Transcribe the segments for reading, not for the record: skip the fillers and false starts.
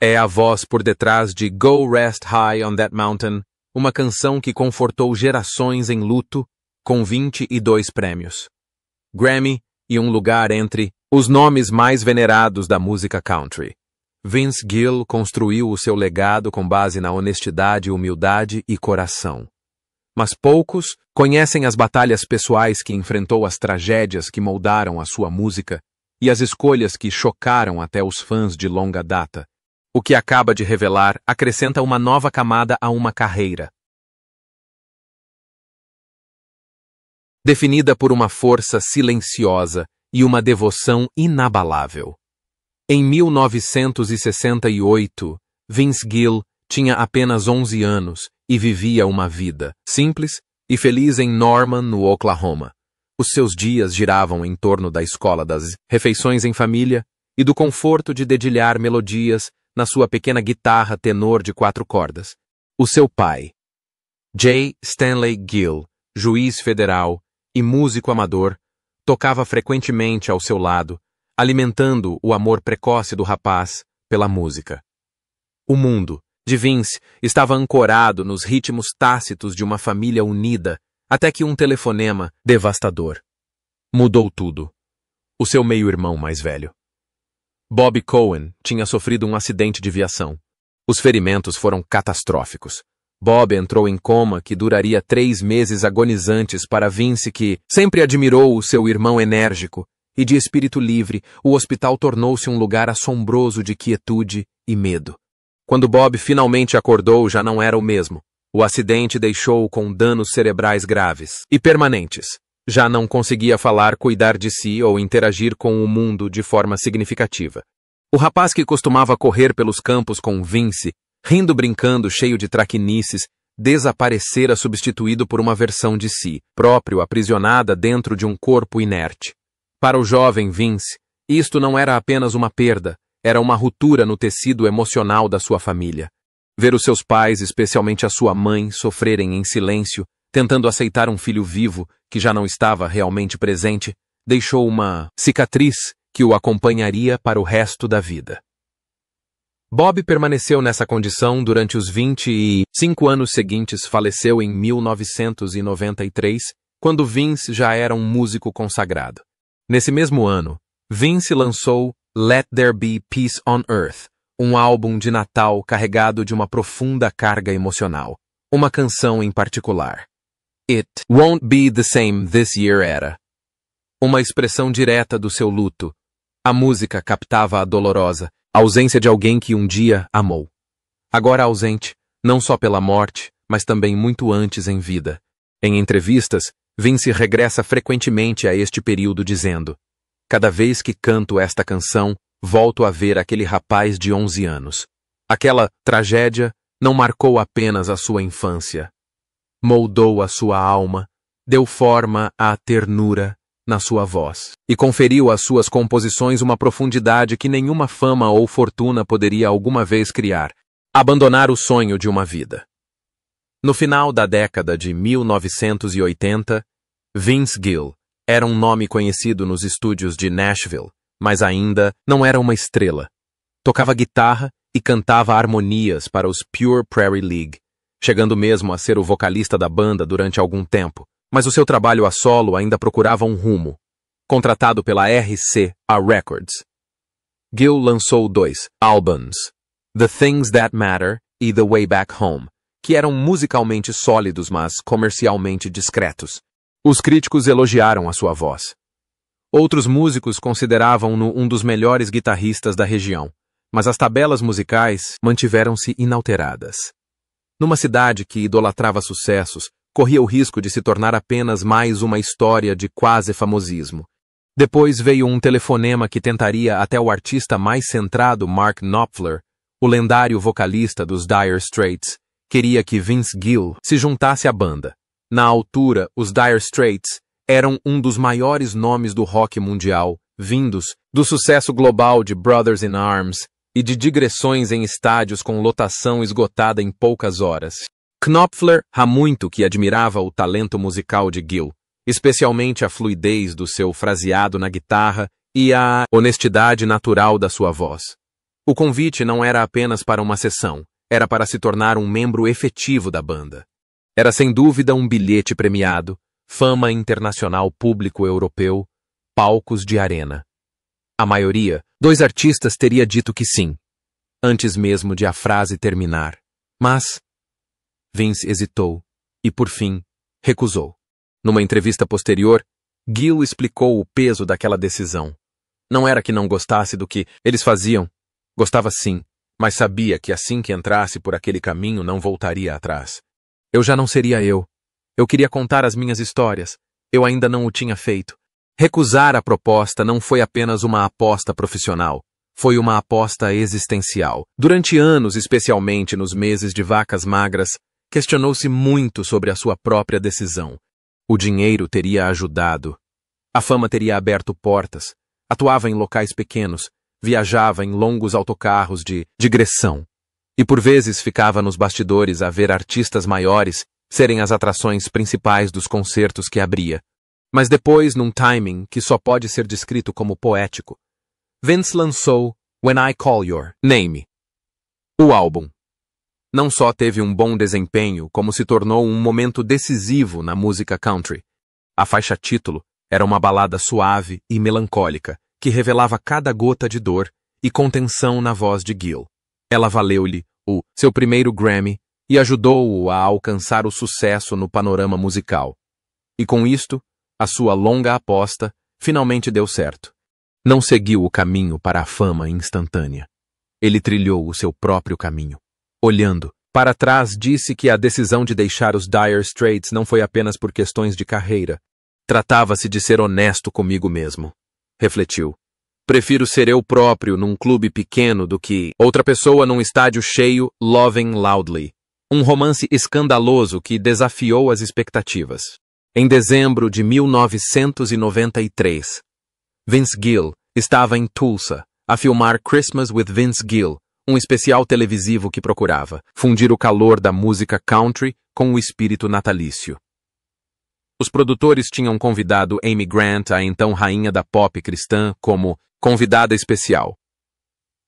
É a voz por detrás de Go Rest High on That Mountain, uma canção que confortou gerações em luto, com 22 prêmios Grammy e um lugar entre os nomes mais venerados da música country. Vince Gill construiu o seu legado com base na honestidade, humildade e coração. Mas poucos conhecem as batalhas pessoais que enfrentou, as tragédias que moldaram a sua música e as escolhas que chocaram até os fãs de longa data. O que acaba de revelar acrescenta uma nova camada a uma carreira definida por uma força silenciosa e uma devoção inabalável. Em 1968, Vince Gill tinha apenas 11 anos e vivia uma vida simples e feliz em Norman, no Oklahoma. Os seus dias giravam em torno da escola, das refeições em família e do conforto de dedilhar melodias na sua pequena guitarra tenor de 4 cordas. O seu pai, J. Stanley Gill, juiz federal e músico amador, tocava frequentemente ao seu lado, alimentando o amor precoce do rapaz pela música. O mundo de Vince estava ancorado nos ritmos tácitos de uma família unida, até que um telefonema devastador mudou tudo. O seu meio-irmão mais velho, Bobby Cohen, tinha sofrido um acidente de viação. Os ferimentos foram catastróficos. Bob entrou em coma que duraria 3 meses agonizantes para Vince, que sempre admirou o seu irmão enérgico, e de espírito livre, o hospital tornou-se um lugar assombroso de quietude e medo. Quando Bob finalmente acordou, já não era o mesmo. O acidente deixou-o com danos cerebrais graves e permanentes. Já não conseguia falar, cuidar de si ou interagir com o mundo de forma significativa. O rapaz que costumava correr pelos campos com Vince, rindo, brincando, cheio de traquinices, desaparecera, substituído por uma versão de si próprio aprisionada dentro de um corpo inerte. Para o jovem Vince, isto não era apenas uma perda, era uma ruptura no tecido emocional da sua família. Ver os seus pais, especialmente a sua mãe, sofrerem em silêncio, tentando aceitar um filho vivo que já não estava realmente presente, deixou uma cicatriz que o acompanharia para o resto da vida. Bob permaneceu nessa condição durante os 25 anos seguintes. Faleceu em 1993, quando Vince já era um músico consagrado. Nesse mesmo ano, Vince lançou Let There Be Peace on Earth, um álbum de Natal carregado de uma profunda carga emocional. Uma canção em particular, It Won't Be the Same This Year, era uma expressão direta do seu luto. A música captava a dolorosa ausência de alguém que um dia amou. Agora ausente, não só pela morte, mas também muito antes em vida. Em entrevistas, Vince regressa frequentemente a este período dizendo: cada vez que canto esta canção, volto a ver aquele rapaz de 11 anos. Aquela tragédia não marcou apenas a sua infância. Moldou a sua alma, deu forma à ternura na sua voz e conferiu às suas composições uma profundidade que nenhuma fama ou fortuna poderia alguma vez criar. Abandonar o sonho de uma vida. No final da década de 1980, Vince Gill era um nome conhecido nos estúdios de Nashville, mas ainda não era uma estrela. Tocava guitarra e cantava harmonias para os Pure Prairie League, chegando mesmo a ser o vocalista da banda durante algum tempo, mas o seu trabalho a solo ainda procurava um rumo. Contratado pela RCA Records, Gill lançou 2 álbuns, The Things That Matter e The Way Back Home, que eram musicalmente sólidos, mas comercialmente discretos. Os críticos elogiaram a sua voz. Outros músicos consideravam-no um dos melhores guitarristas da região, mas as tabelas musicais mantiveram-se inalteradas. Numa cidade que idolatrava sucessos, corria o risco de se tornar apenas mais uma história de quase famosismo. Depois veio um telefonema que tentaria até o artista mais centrado, Mark Knopfler, o lendário vocalista dos Dire Straits, queria que Vince Gill se juntasse à banda. Na altura, os Dire Straits eram um dos maiores nomes do rock mundial, vindos do sucesso global de Brothers in Arms e de digressões em estádios com lotação esgotada em poucas horas. Knopfler há muito que admirava o talento musical de Gill, especialmente a fluidez do seu fraseado na guitarra e a honestidade natural da sua voz. O convite não era apenas para uma sessão, era para se tornar um membro efetivo da banda. Era sem dúvida um bilhete premiado, fama internacional público europeu, palcos de arena. A maioria, 2 artistas teria dito que sim, antes mesmo de a frase terminar. Mas Vince hesitou e, por fim, recusou. Numa entrevista posterior, Gil explicou o peso daquela decisão. Não era que não gostasse do que eles faziam. Gostava sim, mas sabia que assim que entrasse por aquele caminho não voltaria atrás. Eu já não seria eu. Eu queria contar as minhas histórias. Eu ainda não o tinha feito. Recusar a proposta não foi apenas uma aposta profissional. Foi uma aposta existencial. Durante anos, especialmente nos meses de vacas magras, questionou-se muito sobre a sua própria decisão. O dinheiro teria ajudado. A fama teria aberto portas. Atuava em locais pequenos. Viajava em longos autocarros de digressão. E por vezes ficava nos bastidores a ver artistas maiores serem as atrações principais dos concertos que abria. Mas depois, num timing que só pode ser descrito como poético, Vince lançou When I Call Your Name. O álbum não só teve um bom desempenho, como se tornou um momento decisivo na música country. A faixa título era uma balada suave e melancólica, que revelava cada gota de dor e contenção na voz de Gil. Ela valeu-lhe o seu primeiro Grammy e ajudou-o a alcançar o sucesso no panorama musical. E com isto, a sua longa aposta finalmente deu certo. Não seguiu o caminho para a fama instantânea. Ele trilhou o seu próprio caminho. Olhando para trás, disse que a decisão de deixar os Dire Straits não foi apenas por questões de carreira. Tratava-se de ser honesto comigo mesmo. Refletiu. Prefiro ser eu próprio num clube pequeno do que outra pessoa num estádio cheio, Loving Loudly. Um romance escandaloso que desafiou as expectativas. Em dezembro de 1993, Vince Gill estava em Tulsa a filmar Christmas with Vince Gill, um especial televisivo que procurava fundir o calor da música country com o espírito natalício. Os produtores tinham convidado Amy Grant, a então rainha da pop cristã, como convidada especial.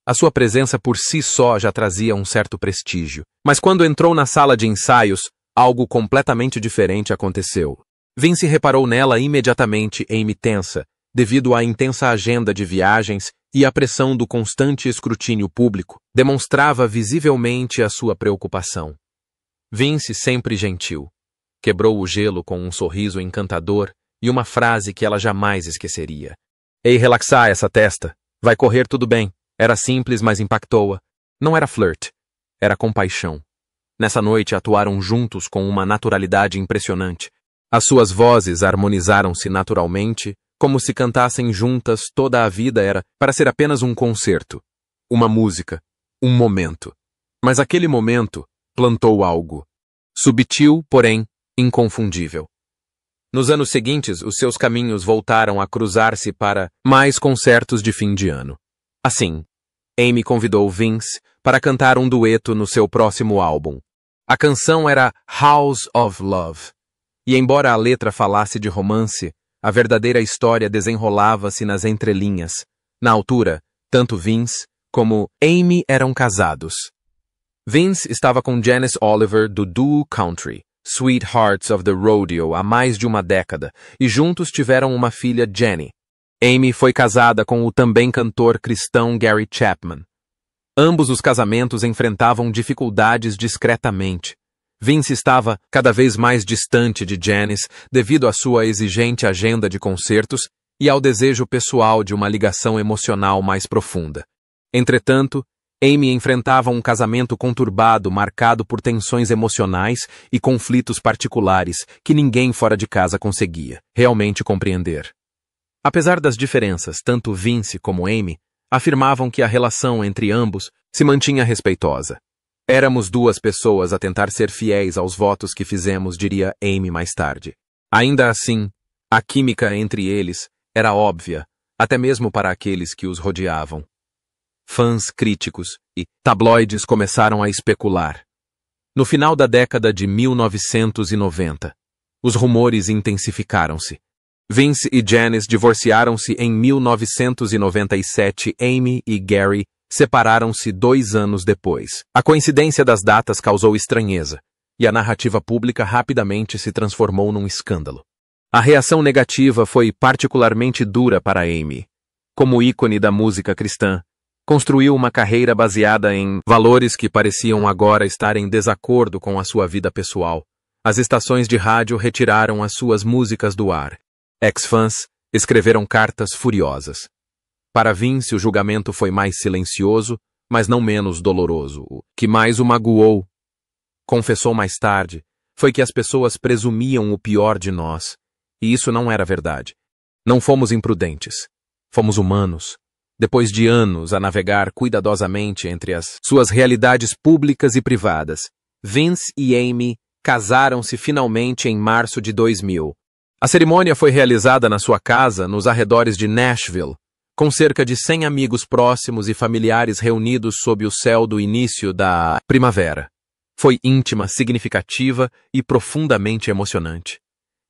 A sua presença por si só já trazia um certo prestígio. Mas quando entrou na sala de ensaios, algo completamente diferente aconteceu. Vince reparou nela imediatamente, Amy tensa, devido à intensa agenda de viagens e à pressão do constante escrutínio público, demonstrava visivelmente a sua preocupação. Vince, sempre gentil, quebrou o gelo com um sorriso encantador e uma frase que ela jamais esqueceria. Ei, relaxar essa testa. Vai correr tudo bem. Era simples, mas impactou-a. Não era flirt. Era compaixão. Nessa noite atuaram juntos com uma naturalidade impressionante. As suas vozes harmonizaram-se naturalmente, como se cantassem juntas. Toda a vida era para ser apenas um concerto, uma música, um momento. Mas aquele momento plantou algo. Subtil, porém, inconfundível. Nos anos seguintes, os seus caminhos voltaram a cruzar-se para mais concertos de fim de ano. Assim, Amy convidou Vince para cantar um dueto no seu próximo álbum. A canção era House of Love. E embora a letra falasse de romance, a verdadeira história desenrolava-se nas entrelinhas. Na altura, tanto Vince como Amy eram casados. Vince estava com Janice Oliver do duo country, Sweethearts of the Rodeo, há mais de uma década, e juntos tiveram uma filha, Jenny. Amy foi casada com o também cantor cristão Gary Chapman. Ambos os casamentos enfrentavam dificuldades discretamente. Vince estava cada vez mais distante de Janice devido à sua exigente agenda de concertos e ao desejo pessoal de uma ligação emocional mais profunda. Entretanto, Amy enfrentava um casamento conturbado marcado por tensões emocionais e conflitos particulares que ninguém fora de casa conseguia realmente compreender. Apesar das diferenças, tanto Vince como Amy afirmavam que a relação entre ambos se mantinha respeitosa. Éramos duas pessoas a tentar ser fiéis aos votos que fizemos, diria Amy mais tarde. Ainda assim, a química entre eles era óbvia, até mesmo para aqueles que os rodeavam. Fãs críticos e tabloides começaram a especular. No final da década de 1990, os rumores intensificaram-se. Vince e Janice divorciaram-se em 1997. Amy e Gary separaram-se 2 anos depois. A coincidência das datas causou estranheza, e a narrativa pública rapidamente se transformou num escândalo. A reação negativa foi particularmente dura para Amy. Como ícone da música cristã, construiu uma carreira baseada em valores que pareciam agora estar em desacordo com a sua vida pessoal. As estações de rádio retiraram as suas músicas do ar. Ex-fãs escreveram cartas furiosas. Para Vince, o julgamento foi mais silencioso, mas não menos doloroso. O que mais o magoou, confessou mais tarde, foi que as pessoas presumiam o pior de nós, e isso não era verdade. Não fomos imprudentes. Fomos humanos. Depois de anos a navegar cuidadosamente entre as suas realidades públicas e privadas, Vince e Amy casaram-se finalmente em março de 2000. A cerimônia foi realizada na sua casa, nos arredores de Nashville, com cerca de 100 amigos próximos e familiares reunidos sob o céu do início da primavera. Foi íntima, significativa e profundamente emocionante.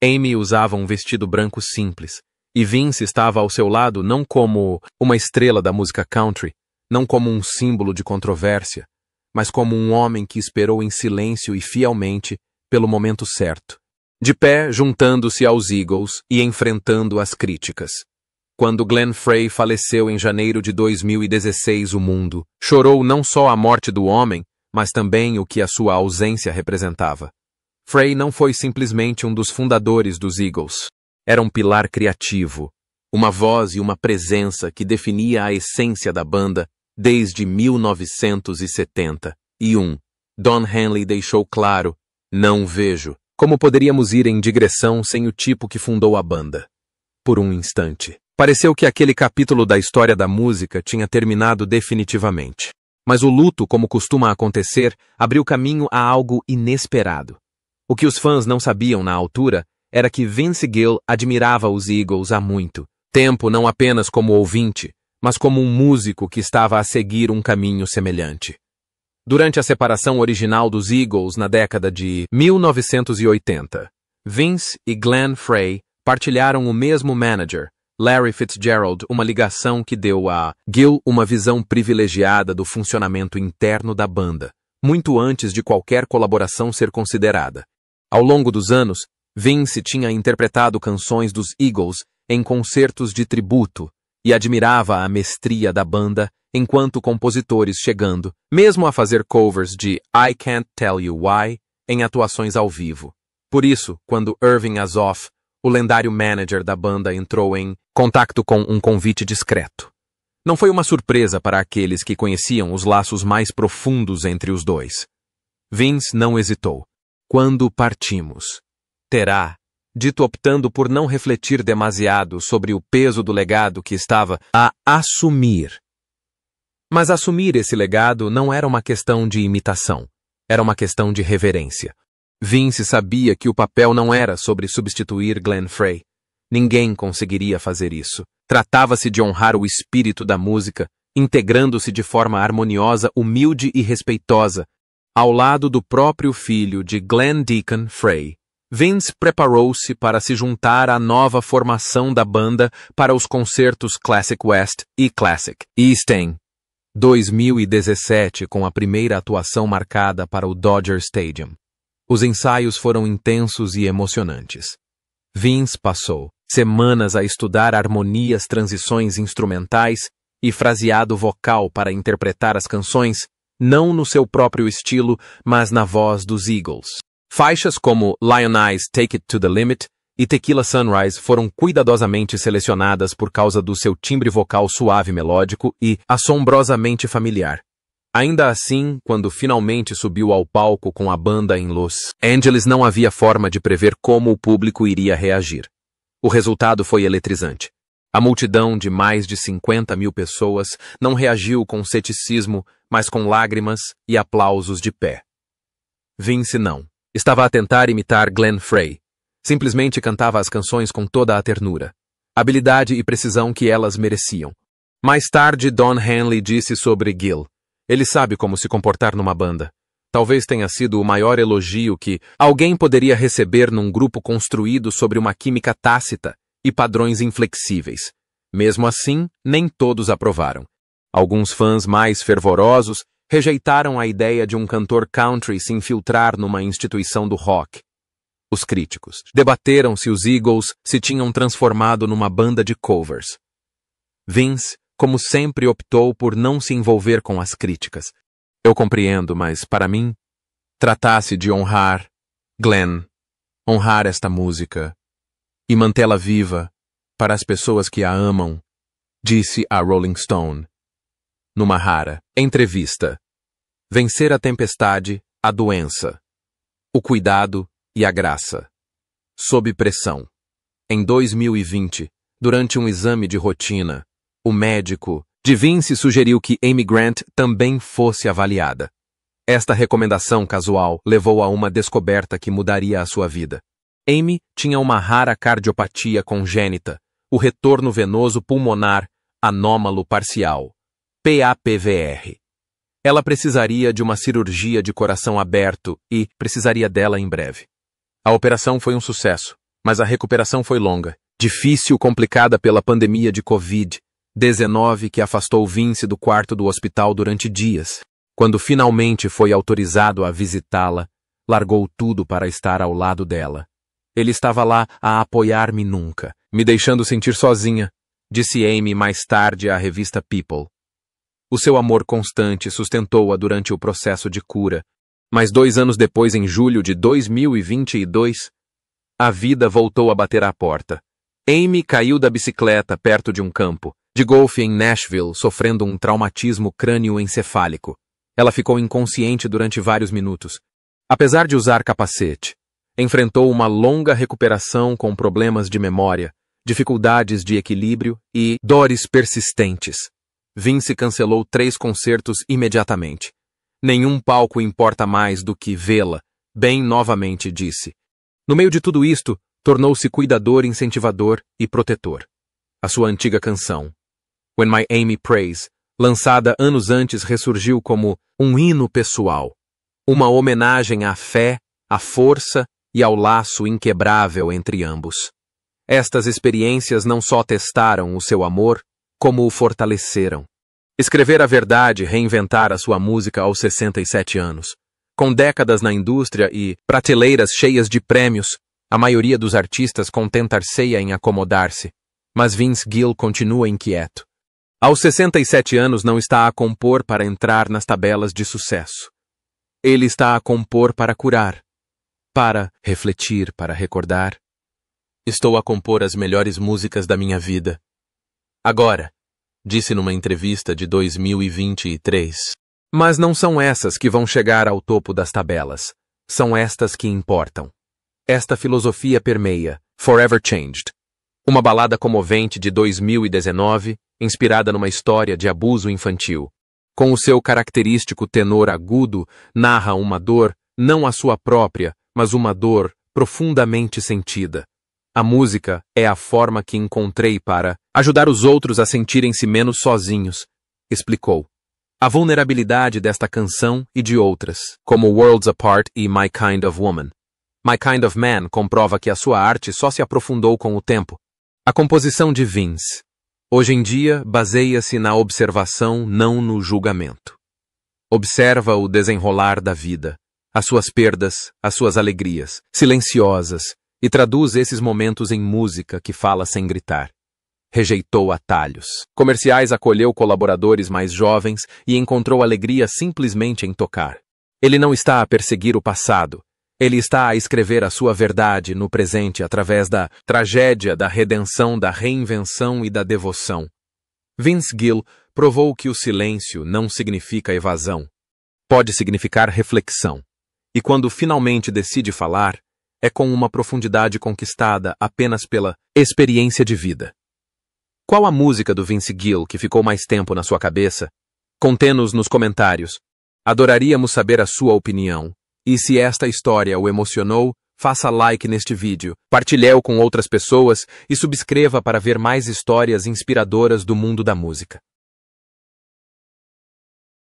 Amy usava um vestido branco simples, e Vince estava ao seu lado não como uma estrela da música country, não como um símbolo de controvérsia, mas como um homem que esperou em silêncio e fielmente pelo momento certo, de pé juntando-se aos Eagles e enfrentando as críticas. Quando Glenn Frey faleceu em janeiro de 2016, o mundo chorou não só a morte do homem, mas também o que a sua ausência representava. Frey não foi simplesmente um dos fundadores dos Eagles. Era um pilar criativo, uma voz e uma presença que definia a essência da banda desde 1971. Don Henley deixou claro: não vejo como poderíamos ir em digressão sem o tipo que fundou a banda. Por um instante, pareceu que aquele capítulo da história da música tinha terminado definitivamente. Mas o luto, como costuma acontecer, abriu caminho a algo inesperado. O que os fãs não sabiam na altura era que Vince Gill admirava os Eagles há muito tempo, não apenas como ouvinte, mas como um músico que estava a seguir um caminho semelhante. Durante a separação original dos Eagles na década de 1980, Vince e Glenn Frey partilharam o mesmo manager, Larry Fitzgerald, uma ligação que deu a Gill uma visão privilegiada do funcionamento interno da banda, muito antes de qualquer colaboração ser considerada. Ao longo dos anos, Vince tinha interpretado canções dos Eagles em concertos de tributo e admirava a mestria da banda enquanto compositores, chegando mesmo a fazer covers de I Can't Tell You Why em atuações ao vivo. Por isso, quando Irving Azoff, o lendário manager da banda, entrou em contato com um convite discreto, não foi uma surpresa para aqueles que conheciam os laços mais profundos entre os dois. Vince não hesitou. Quando partimos, terá dito, optando por não refletir demasiado sobre o peso do legado que estava a assumir. Mas assumir esse legado não era uma questão de imitação, era uma questão de reverência. Vince sabia que o papel não era sobre substituir Glenn Frey. Ninguém conseguiria fazer isso. Tratava-se de honrar o espírito da música, integrando-se de forma harmoniosa, humilde e respeitosa, ao lado do próprio filho de Glenn Deacon Frey. Vince preparou-se para se juntar à nova formação da banda para os concertos Classic West e Classic East em 2017, com a primeira atuação marcada para o Dodger Stadium. Os ensaios foram intensos e emocionantes. Vince passou semanas a estudar harmonias, transições instrumentais e fraseado vocal para interpretar as canções, não no seu próprio estilo, mas na voz dos Eagles. Faixas como Lion Eyes, Take It to the Limit e Tequila Sunrise foram cuidadosamente selecionadas por causa do seu timbre vocal suave, melódico e assombrosamente familiar. Ainda assim, quando finalmente subiu ao palco com a banda em Los Angeles, não havia forma de prever como o público iria reagir. O resultado foi eletrizante. A multidão de mais de 50 mil pessoas não reagiu com ceticismo, mas com lágrimas e aplausos de pé. Vince não. Estava a tentar imitar Glenn Frey. Simplesmente cantava as canções com toda a ternura, habilidade e precisão que elas mereciam. Mais tarde, Don Henley disse sobre Gill: ele sabe como se comportar numa banda. Talvez tenha sido o maior elogio que alguém poderia receber num grupo construído sobre uma química tácita e padrões inflexíveis. Mesmo assim, nem todos aprovaram. Alguns fãs mais fervorosos rejeitaram a ideia de um cantor country se infiltrar numa instituição do rock. Os críticos debateram se os Eagles se tinham transformado numa banda de covers. Vince, como sempre, optou por não se envolver com as críticas. Eu compreendo, mas, para mim, tratasse de honrar Glenn, honrar esta música e mantê-la viva para as pessoas que a amam, disse a Rolling Stone. Numa rara entrevista, vencer a tempestade, a doença, o cuidado e a graça. Sob pressão. Em 2020, durante um exame de rotina, o médico de Vince sugeriu que Amy Grant também fosse avaliada. Esta recomendação casual levou a uma descoberta que mudaria a sua vida. Amy tinha uma rara cardiopatia congênita, o retorno venoso pulmonar anômalo parcial, PAPVR. Ela precisaria de uma cirurgia de coração aberto e precisaria dela em breve. A operação foi um sucesso, mas a recuperação foi longa, difícil, complicada pela pandemia de Covid-19 que afastou Vince do quarto do hospital durante dias. Quando finalmente foi autorizado a visitá-la, largou tudo para estar ao lado dela. Ele estava lá a apoiar-me nunca, me deixando sentir sozinha, disse Amy mais tarde à revista People. O seu amor constante sustentou-a durante o processo de cura, mas 2 anos depois, em julho de 2022, a vida voltou a bater à porta. Amy caiu da bicicleta perto de um campo de golfe em Nashville, sofrendo um traumatismo crânioencefálico. Ela ficou inconsciente durante vários minutos. Apesar de usar capacete, enfrentou uma longa recuperação com problemas de memória, dificuldades de equilíbrio e dores persistentes. Vince cancelou 3 concertos imediatamente. Nenhum palco importa mais do que vê-la, bem novamente disse. No meio de tudo isto, tornou-se cuidador, incentivador e protetor. A sua antiga canção, When My Amy Prays, lançada anos antes, ressurgiu como um hino pessoal, uma homenagem à fé, à força e ao laço inquebrável entre ambos. Estas experiências não só testaram o seu amor, como o fortaleceram. Escrever a verdade, reinventar a sua música aos 67 anos. Com décadas na indústria e prateleiras cheias de prêmios, a maioria dos artistas contentar-se-ia em acomodar-se. Mas Vince Gill continua inquieto. Aos 67 anos não está a compor para entrar nas tabelas de sucesso. Ele está a compor para curar, para refletir, para recordar. Estou a compor as melhores músicas da minha vida. Agora, disse numa entrevista de 2023. Mas não são essas que vão chegar ao topo das tabelas. São estas que importam. Esta filosofia permeia Forever Changed, uma balada comovente de 2019, inspirada numa história de abuso infantil. Com o seu característico tenor agudo, narra uma dor, não a sua própria, mas uma dor profundamente sentida. A música é a forma que encontrei para ajudar os outros a sentirem-se menos sozinhos, explicou. A vulnerabilidade desta canção e de outras, como Worlds Apart e My Kind of Woman. My Kind of Man comprova que a sua arte só se aprofundou com o tempo. A composição de Vince, hoje em dia, baseia-se na observação, não no julgamento. Observa o desenrolar da vida, as suas perdas, as suas alegrias, silenciosas, e traduz esses momentos em música que fala sem gritar. Rejeitou atalhos. Comerciais, acolheu colaboradores mais jovens e encontrou alegria simplesmente em tocar. Ele não está a perseguir o passado. Ele está a escrever a sua verdade no presente através da tragédia, da redenção, da reinvenção e da devoção. Vince Gill provou que o silêncio não significa evasão. Pode significar reflexão. E quando finalmente decide falar, é com uma profundidade conquistada apenas pela experiência de vida. Qual a música do Vince Gill que ficou mais tempo na sua cabeça? Conte-nos nos comentários. Adoraríamos saber a sua opinião. E se esta história o emocionou, faça like neste vídeo, partilhe-o com outras pessoas e subscreva para ver mais histórias inspiradoras do mundo da música.